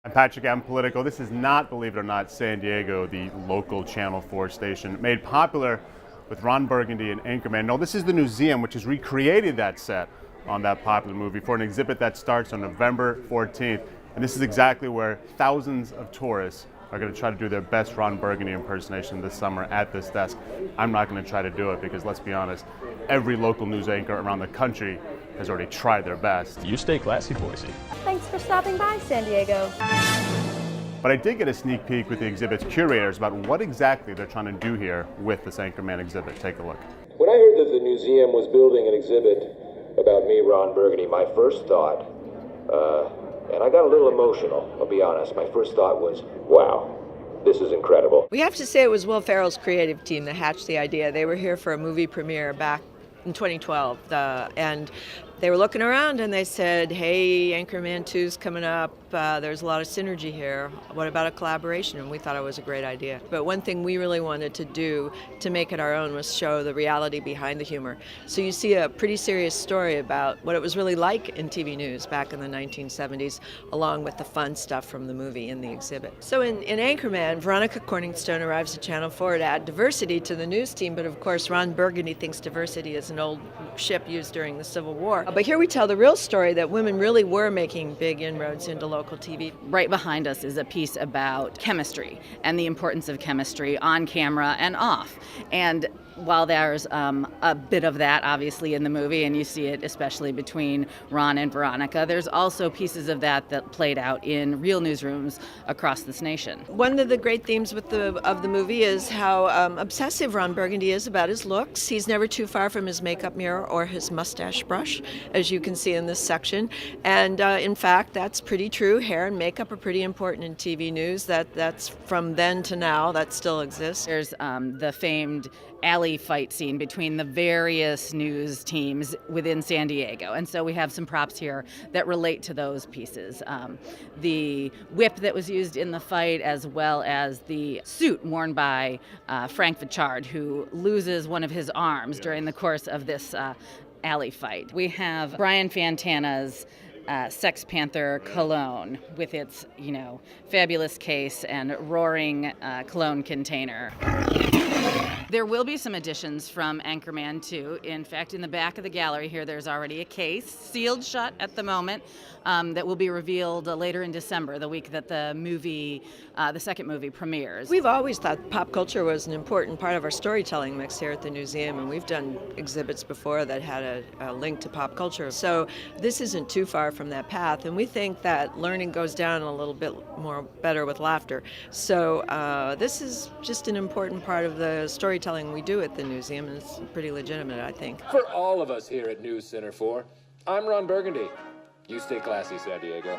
I'm Patrick, I'm POLITICO. This is not, believe it or not, San Diego, the local Channel 4 station, made popular with Ron Burgundy and Anchorman. No, this is the Newseum, which has recreated that set on that popular movie for an exhibit that starts on November 14th. And this is exactly where thousands of tourists are going to try to do their best Ron Burgundy impersonation this summer at this desk. I'm not going to try to do it because, let's be honest, every local news anchor around the country has already tried their best. You stay classy, Boise. Thanks for stopping by, San Diego. But I did get a sneak peek with the exhibit's curators about what exactly they're trying to do here with this Anchorman exhibit. Take a look. When I heard that the Newseum was building an exhibit about me, Ron Burgundy, my first thought, and I got a little emotional, I'll be honest, my first thought was, wow, this is incredible. We have to say it was Will Ferrell's creative team that hatched the idea. They were here for a movie premiere back in 2012, and they were looking around and they said, hey, Anchorman 2's coming up. There's a lot of synergy here. What about a collaboration? And we thought it was a great idea. But one thing we really wanted to do to make it our own was show the reality behind the humor. So you see a pretty serious story about what it was really like in TV news back in the 1970s, along with the fun stuff from the movie in the exhibit. So in Anchorman, Veronica Corningstone arrives at Channel 4 to add diversity to the news team, but of course Ron Burgundy thinks diversity is an old ship used during the Civil War. But here we tell the real story that women really were making big inroads into local TV. Right behind us is a piece about chemistry and the importance of chemistry on camera and off. And while there's a bit of that obviously in the movie, and you see it especially between Ron and Veronica, there's also pieces of that played out in real newsrooms across this nation. One of the great themes of the movie is how obsessive Ron Burgundy is about his looks. He's never too far from his makeup mirror or his mustache brush, as you can see in this section. And in fact, that's pretty true. Hair and makeup are pretty important in TV news. That's from then to now, that still exists. There's the famed alley fight scene between the various news teams within San Diego. And so we have some props here that relate to those pieces. The whip that was used in the fight, as well as the suit worn by Frank Vichard, who loses one of his arms during the course of this alley fight. We have Brian Fantana's Sex Panther cologne with its, fabulous case and roaring cologne container. There will be some additions from Anchorman 2. In fact, in the back of the gallery here, there's already a case, sealed shut at the moment, that will be revealed later in December, the week that the second movie premieres. We've always thought pop culture was an important part of our storytelling mix here at the Newseum, and we've done exhibits before that had a link to pop culture. So this isn't too far from that path, and we think that learning goes down a little bit more better with laughter. So this is just an important part of the storytelling we do at the Newseum, and it's pretty legitimate, I think. For all of us here at News Center 4, I'm Ron Burgundy. You stay classy, San Diego.